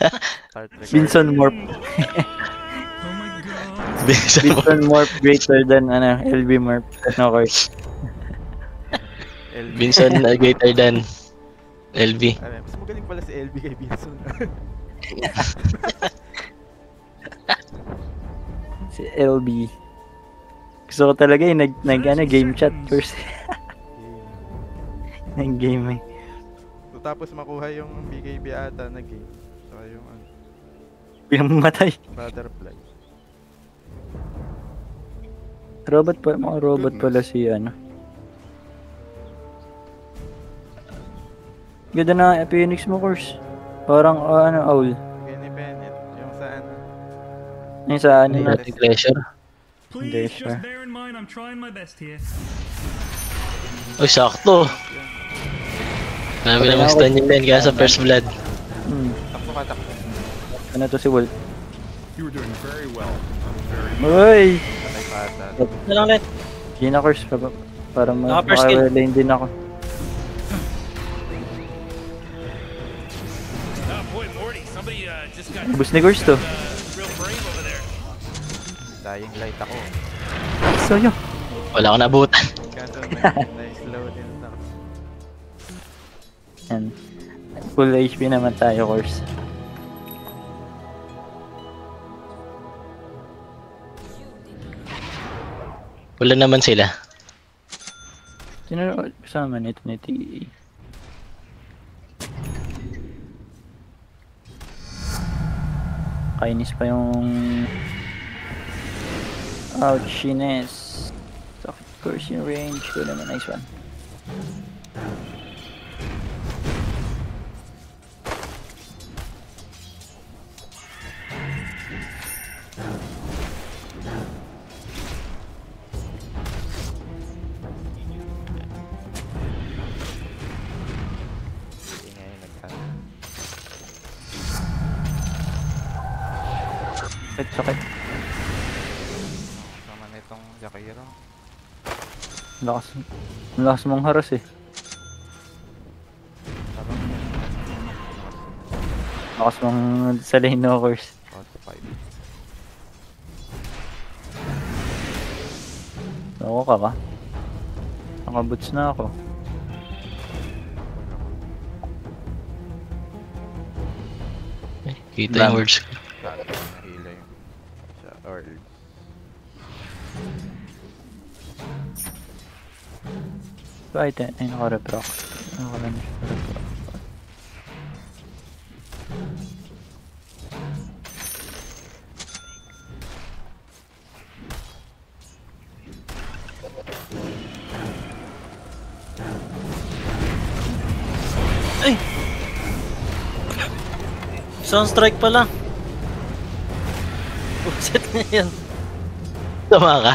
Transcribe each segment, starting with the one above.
Start recording. Binson Morph. Binson Morph greater than LB Morph. No, course. LB. Binson greater than LB. Mas magaling pala si LB kay Binson. Si LB. Gusto ko talaga yung game chat first. Nag-game eh. So, tapos makuha yung BKB ata na game. Saka yung Biglang mamatay. Butterfly. Mga robot pala si Ganda na Phoenix mo, course. Parang owl. Kenny Bennett. Yung sa Yung sa Nating pleasure. Hindi Please siya. just bear in mind I'm trying my best here. Uy, sakto. Marami namang stun yun din, kaya sa first blood. Takbo ka, takbo. Ano to si Wolf? You were doing very well. Uy! Patay pa ata. Na lang ulit. Hindi na, course. Para Naka-first kill. maka-lane din ako. Boy, Morty, somebody just got Boost ni course to. real brave over there. Dying light ako. So yun. Wala akong nabutan. Kaso na-slow din ako. Yan. Full HP naman tayo, course. Wala naman sila. Sino kasama nito ni TE? Kainis pa yung ouchiness. Sakit course yung range ko naman. Nice one. Hindi ngayon Sakit. Sama na itong Jakiro. Lakas mong haras eh. Tapos Lakas mong sa lane no, course. 45. Ako ka ba? Nakaboots na ako. Kita Bam. yung words ko. Dati nahila yung sa Earl. Bakit ay naka-reproc? Naka-lang siya reproc. Ay! Sunstrike pala. Buset na yan. Tama ka.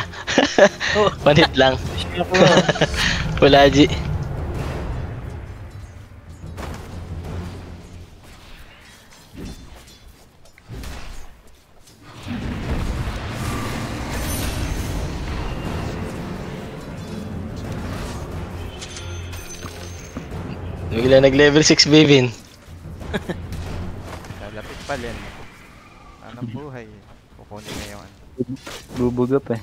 Oh. Panit lang. Ako. Wala, G. Bigla nag-level 6 Bivin. Lalapit pa Len. Anong buhay? Kukunin na yung Bubugap eh.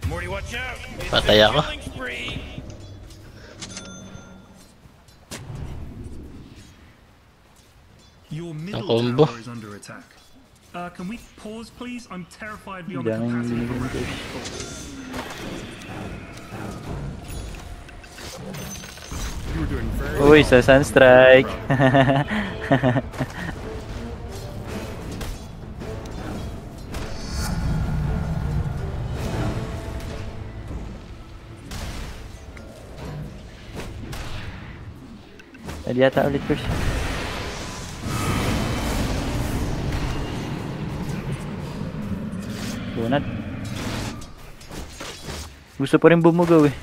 Morty, watch out! It's Patay a ako. killing spree. Your middle combo. tower is under attack. Can we pause, please? I'm terrified beyond the Daming capacity for binigyan rapid ko. You were doing very Uy, sa Sunstrike. Pwede yata ulit first. Bunat. Gusto pa rin bumugaw eh.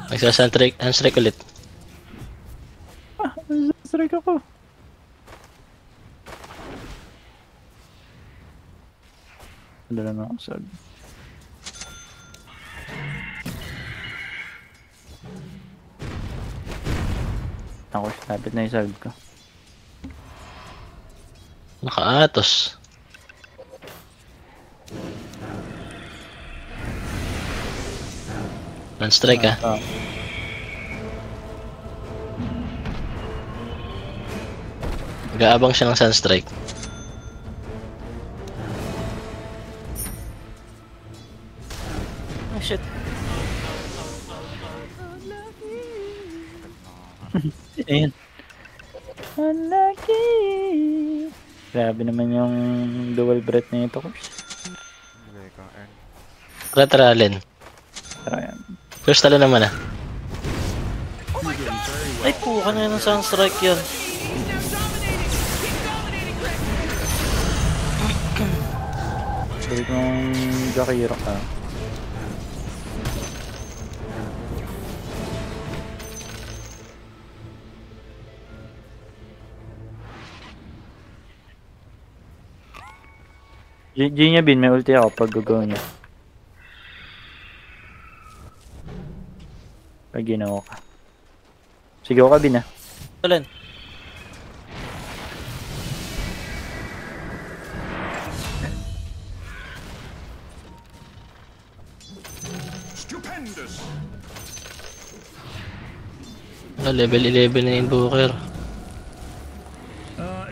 Unstrike ulit. Strike ako. Wala na ako sag. ng course. Lapit na yung salve ko. Nakaatos. Non-strike ah. Nag-aabang siya ng Sunstrike. Oh shit. Ayan. Unlucky. Grabe naman yung dual breath na ito, course. Bigay ko earn. Retralin. Tara yan. First talo naman ah. Ay, puka na yun ng Sunstrike yan. Balik ng Jakiro ka. G niya bin, may ulti ako pag gugaw niya. Pag ginawa ka. Sige ka bin ah. Alin? Oh, level 11 na Invoker.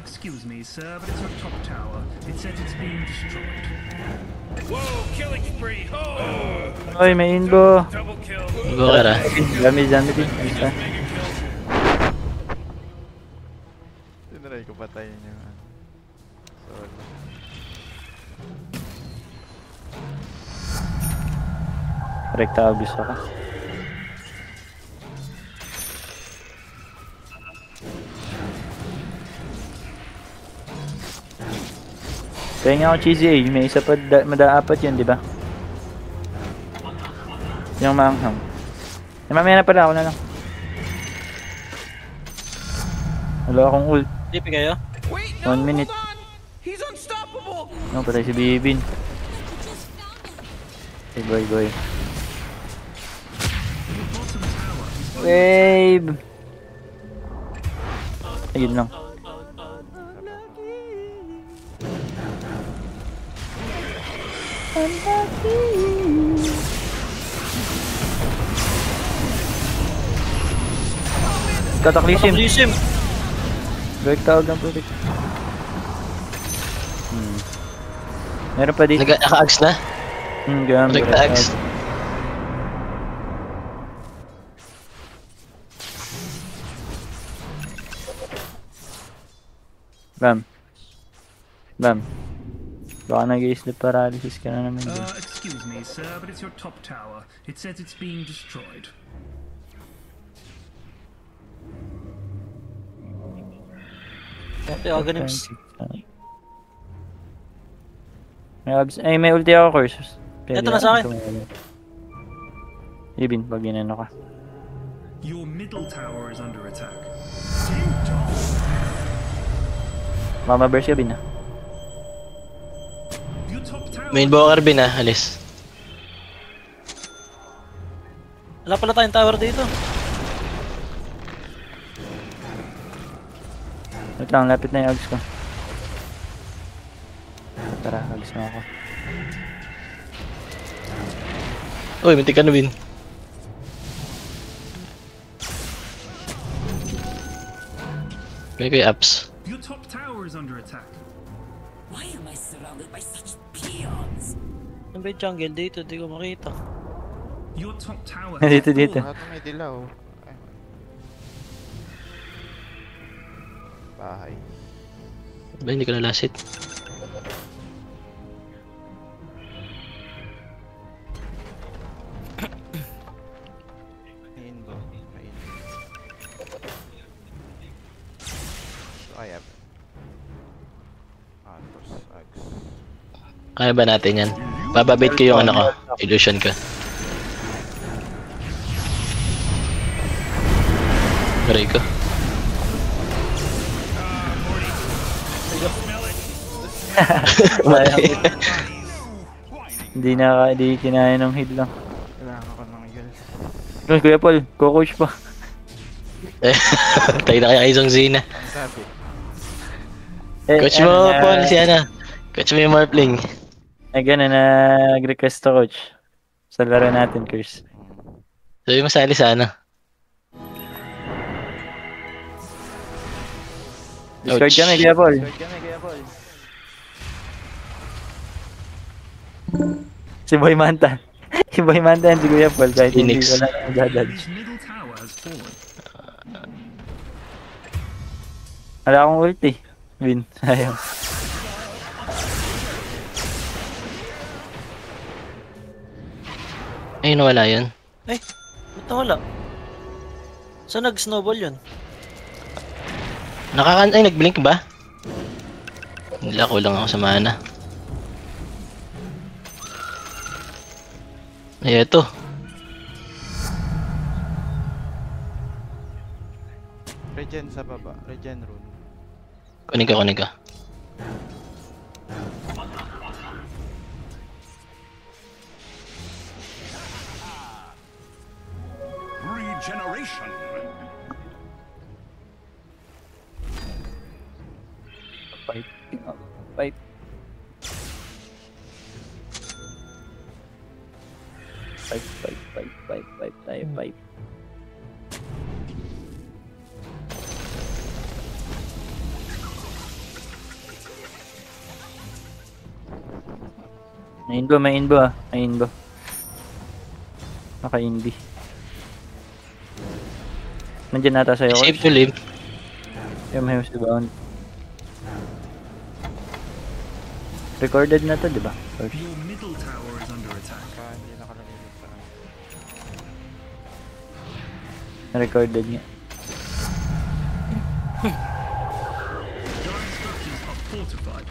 Excuse me, sir, but it's your top tower. It says it's being destroyed. Oy, may inbo. Invoker ah. Dami din. Isa. Tinry ko patayin yung ano. Solo. Rekta abis ako. Kaya nga ako cheesy eh, may isa pa, madaapat yun, di ba? Yung manghang. Mamaya na pala, ako na lang. Wala akong ult. DP kayo? 1 minute. No, patay si Bibin. Hey, boy. Wave! Ayun lang. Cataclysm. Cataclysm. Break tawag ng protect. Meron pa dito. Naka-axe na? Ganun. Nagta-axe. Bam. Baka nag-i-sleep paralysis ka na naman dyan. Excuse me, sir, but it's your top tower. It says it's being destroyed. Okay, Aganims. May ulti ako, course. Ito na sa akin. Ibin, pag ginano ka. Your middle tower is under attack. Mama burst ka, Bin ah. Your top tower. May Invoker bin ah, alis. Wala pala tayong tower dito. Wait lang, lapit na yung ags ko. Tara, ags na ako. Uy, mintik ka na bin. Kaya ko yung apps. Your top tower is under attack. Why am I surrounded by such peons? Ano ba yung jungle dito? Di ko makita. Your top tower. Dito. Lahat may dilaw. Ay. Bahay. Ba, hindi ko nalasit. Inbo. May inbo. So, I have. Atos, Ags. Kaya ba natin yan? Bababait ko yung ano ko. Illusion ko. Aray ko. Hindi kinaya ng heal lang. Kailangan ko ng heals. Kuya Paul, co-coach pa. Tayo na kaya isang Zina. Ang sabi. Coach mo po si Ana. Coach mo yung Marpling. Gano'n na nag-request to coach. Sa laro natin, Chris. Sabi mo sali sa ano. Discord Ouch. kami, Kuya Paul. Si Boy Manta. Si Boy Manta yan si Kuya Paul kahit hindi Phoenix. ko lang dadal. His middle tower has fallen. Wala akong ulti. Win. Sayang. Ay, nawala yun. Ba't nawala? Saan nag-snowball yun? Ay, nag-blink ba? Nila, kulang ako sa mana. Ay, eto. Regen sa baba. Regen rune. Kunin ka. Regeneration. Fight. Fight. Fight. May inbo ah. May inbo. Naka-inbi. Nandiyan nata sa'yo. Safe to live. Yung may si bound. Recorded na to, di ba? Your middle tower is under attack. Hindi nakalagay sa Recorded nga. Giant structures are fortified.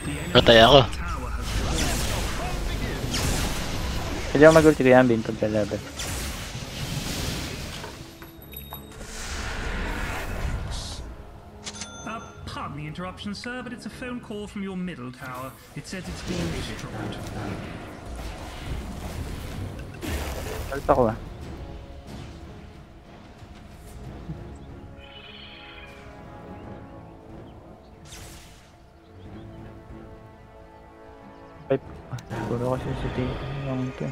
The Patay ako. tower has fallen. Pwede ako mag-ulti ko yan, Bin, pagka-level. Pardon the interruption, sir, but it's a phone call from your middle tower. It says it's being destroyed. Alta ko ah. Pipe. Siguro kasi si Tito lang ito.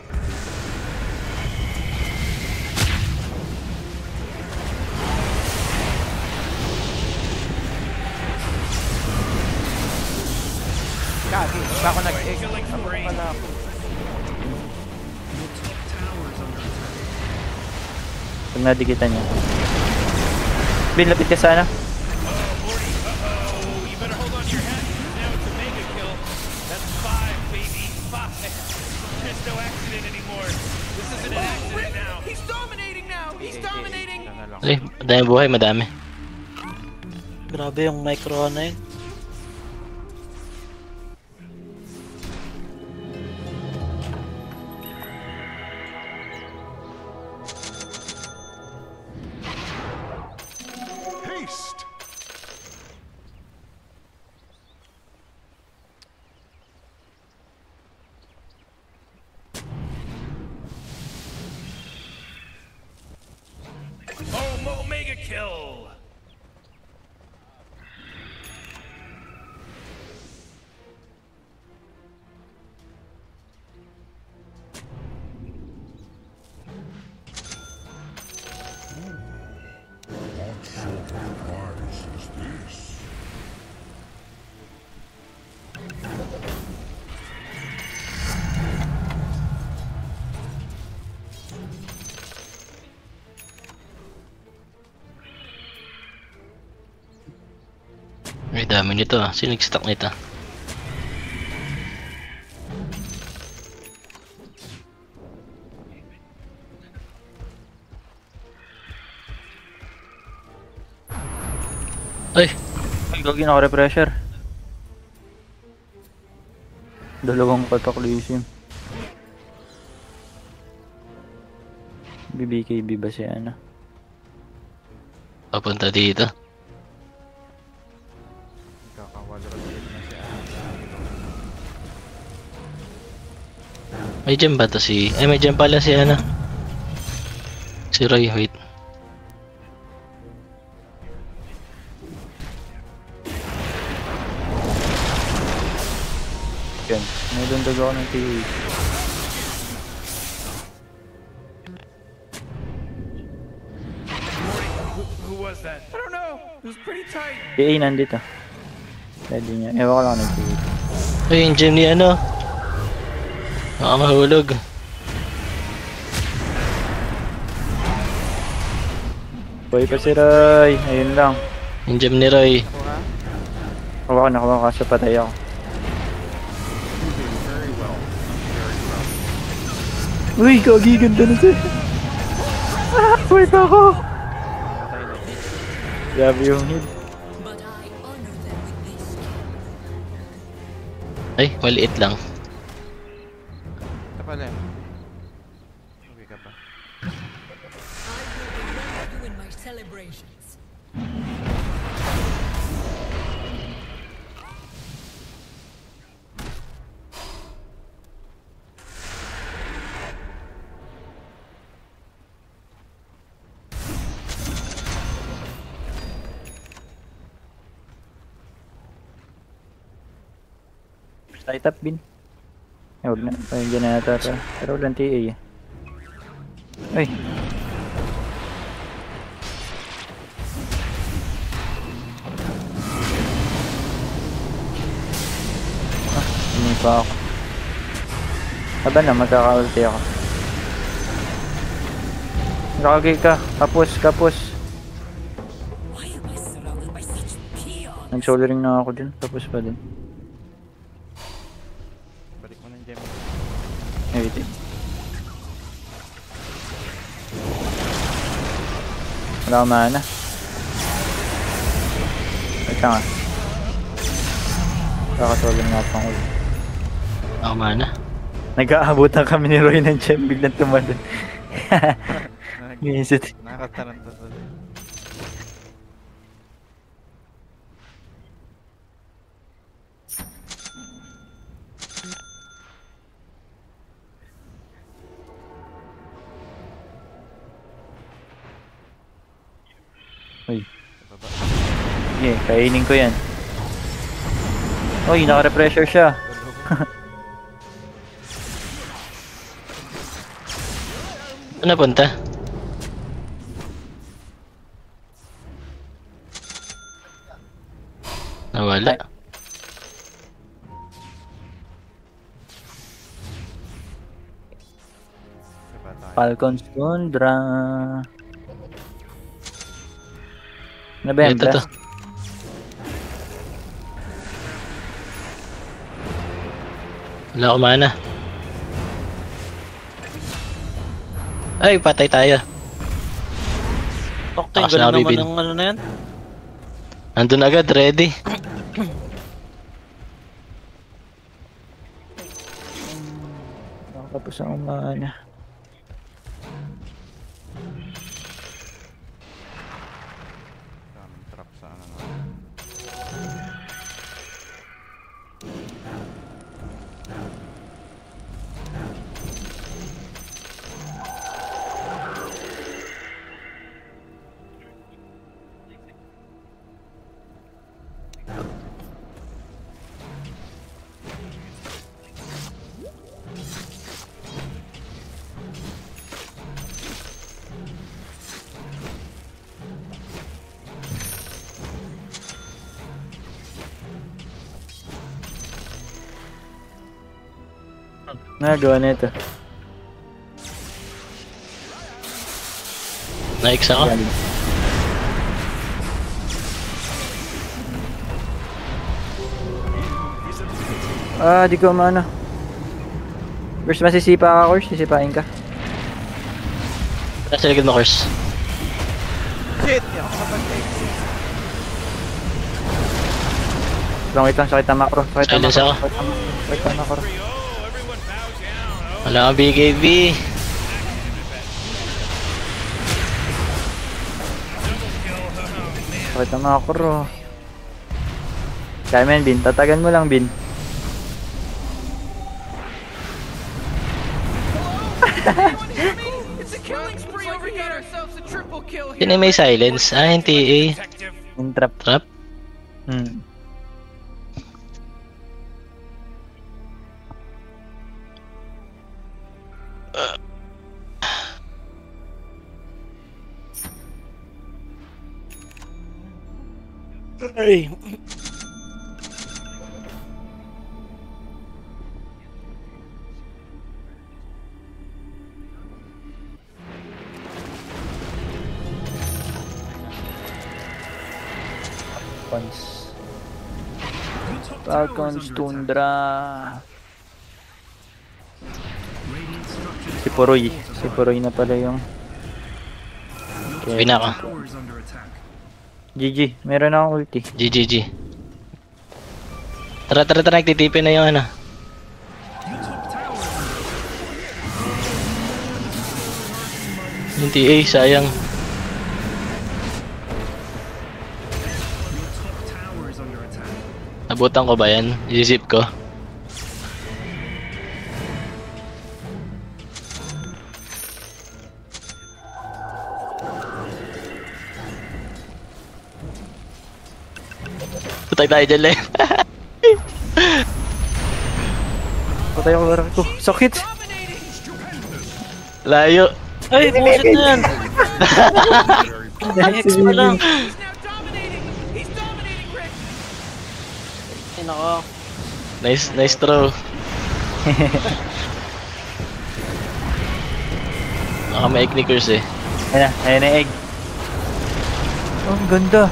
Kagi, ba ako nag-egg? Ano pala ako? Your top tower is under attack. Pag nadikitan niya. Bin, lapit ka sana. You better hold on to your hat. Now it's a mega kill. That's 5, baby. 5. There's no accident anymore. This isn't an accident now. He's dominating now. He's dominating. Sana lang. Ay, madami buhay, madami. Grabe yung micro na yun. Haste! Oh, mega kill. May dami nito ah. Sino nag-stack nito? Ay! Ay, gagi na refresher. Dalawang cataclysm. BBKB ba siya ano? Papunta dito. Kakawala ko na siya. May gem ba to si... Ay, may gem pala si ano. Si Roy, wait. Yan. May dundog ako ng PA. Who was that? I don't know. It was pretty tight. PA nandito. Pwede niya. Ewan ko lang nag-PA. Ay, yung gem ni ano. Baka mahulog. Boy pa si Roy. Ayun lang. Yung gem ni Roy. Nakuha ko kasi patay ako. Uy, kagi, ganda na siya. Wait ako. Grabe yung hit. But I honor them with this. Ay, maliit lang. Ito pala eh. Okay ka pa. I will remember you in my celebrations. Light up bin. Huwag na. Ayun dyan na yata. Pero walang TA eh. Uy. Hindi pa ako. Aba na, magkaka-ulti ako. Nakagay ka. Kapos. Why am I surrounded by such peons? Nag-solo ring na ako dun. Tapos pa din. Balik mo ng gem. Wait eh. Wala akong mana. Wait ka nga. Kakasolo nga pang ulit. Ako mana. Nag-aabutan kami ni Roy ng gem. Biglang tumalon. Misit. Nakakataranta tuloy. Uy. Sige, kainin ko yan. Uy, naka-repressure siya. Ano punta? Nawala. Diba tayo? Falcon's Tundra. Ano ba yan, Ito to. Blas? Wala ko mana. Ay, patay tayo. Tokto, yung Takas na ganun naman bibin. ng ano na yan. Nandun agad, ready. Tapos ang mana. Daming trap sa ano. Nagawa na ito. Naix ako. Ah, di ko mana. First masisipa ka, Kors. Sisipain ka. Nasa likod mo, Kors. Shit! Hindi ako nakapag-exit. Wait lang, sakit na macro. Sakit na Silence macro. ako. Sakit na macro. Oh, everyone bow down. Oh, Wala kang BKB. Sakit na macro. Kaya mo yan, Bin. Tatagan mo lang, Bin. Anyone hear me? It's a killing spree over here. Ourselves a triple kill here. Sino may silence? Ah, yung TA. Detective. Yung trap. Trap? Hmm. Ay. Pons. Your top tower is Falcons under Tundra. attack. Radiant structures Si Puroy. Si Puroy na pala yung... Bina ka. tower is under attack. GG. Meron akong ulti. GGG. Tara, nagtitipin na yung ano. Your top tower is under attack. Yung TA, sayang. Your top tower is under attack. Nabutan ko ba yan? Isip ko. Putay tayo dyan, Len. Patay ako larang ko. Sakit! Layo. Ay, buset na yan. Next pa lang. He's now dominating. He's dominating, Rick. Ay, nako. Nice throw. Baka may knickers eh. Ayan na egg. Oh, ang ganda.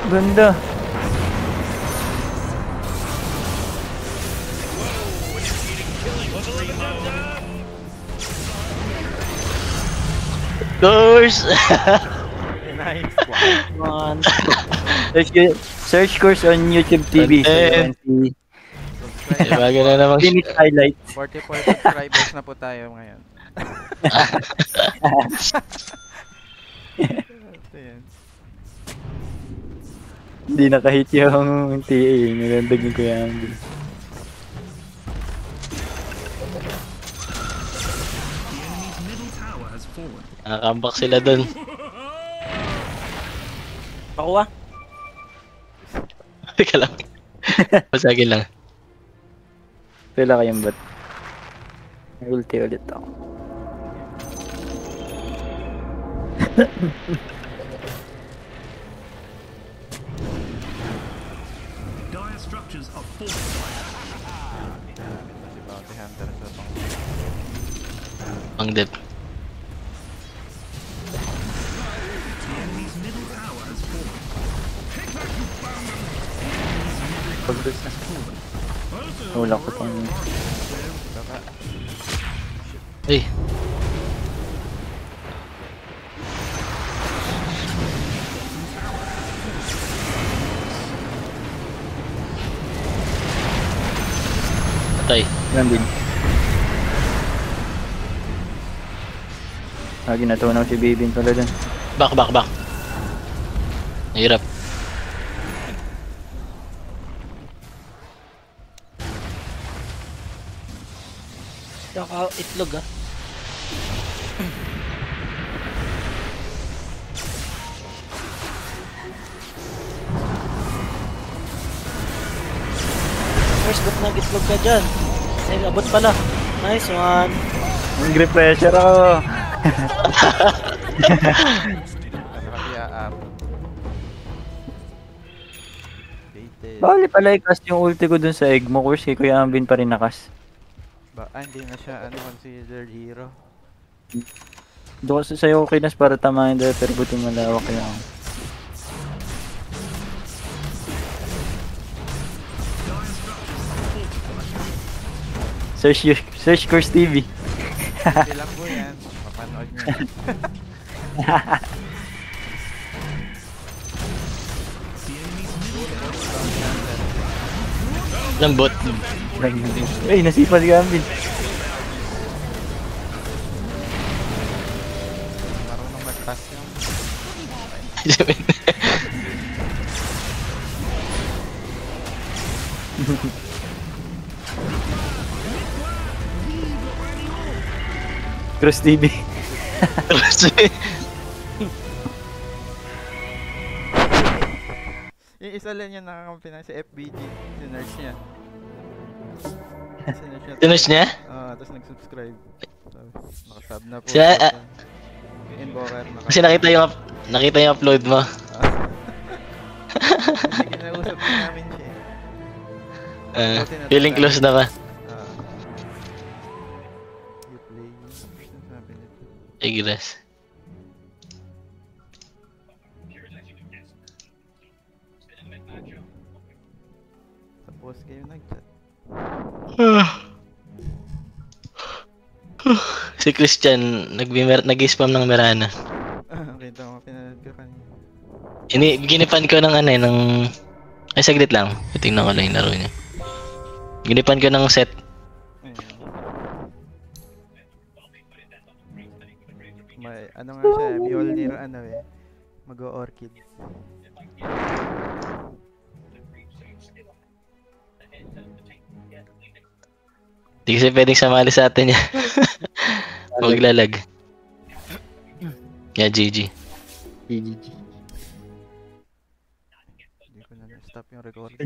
Ganda. Course! Nice. Man. Search course on YouTube TV. So you can see Bago na namang finish highlight. 44 subscribers na po tayo ngayon. Ito yan. Hindi nakahit yung TA. Nagandagin ko yan. The enemy's middle tower has fallen. nakakambak sila dun. Pakuha. Teka lang. Pasagin lang. Wala kayong bat. May ulti ulit ako. Dire structures are fortified. Si Bounty Hunter sa pang... Ang dep. The enemy's middle tower has fallen. Pag-burst na. Wala ko pang... Baka... Ay. Patay. Yan din. Ginatunaw si Bibin pala dun. Back. Nahirap. Saka itlog ah. First, ba't nag-itlog ka dyan? Ay, abot pala. Nice one. Grip pressure ako. Nakakaya Baited. Bali pala i-cast yung ulti ko dun sa egg mo course kay Kuya Ambin pa rin nakas. Hindi na siya considered hero. Doon kasi sa'yo okay nas para tamahin dahil pero buti malawak yung... Search course TV. Hindi lang po yan. Mapanood nyo. Lambot. Ay, nasipad si Ambin. Marunong mag-pass yung... Cross TV. Yung isa lang yung nakakampi na si FBG. Sinerge niya. Sinerge niya. Sinerge niya? Tapos nag-subscribe. So, nakasub na po. Siya, Yung Invoker kasi nakita yung upload mo. Hindi, kinausap din namin siya. Feeling close na ka. You play. Sabi nito. Igres. Sa post kayo nag-chat. Si Christian, nag-spam ng Merana. Kita mo, pinanood ko kanina. Ginipan ko ng ay saglit lang. Tingnan ko lang yung laro niya. Ginipan ko ng set. May, ano nga siya, Mjolnir mag-o-orchid. Di kasi pwedeng samali sa atin yan. Maglalag. Yeah, GG. GG. Hindi ko na stop yung recording.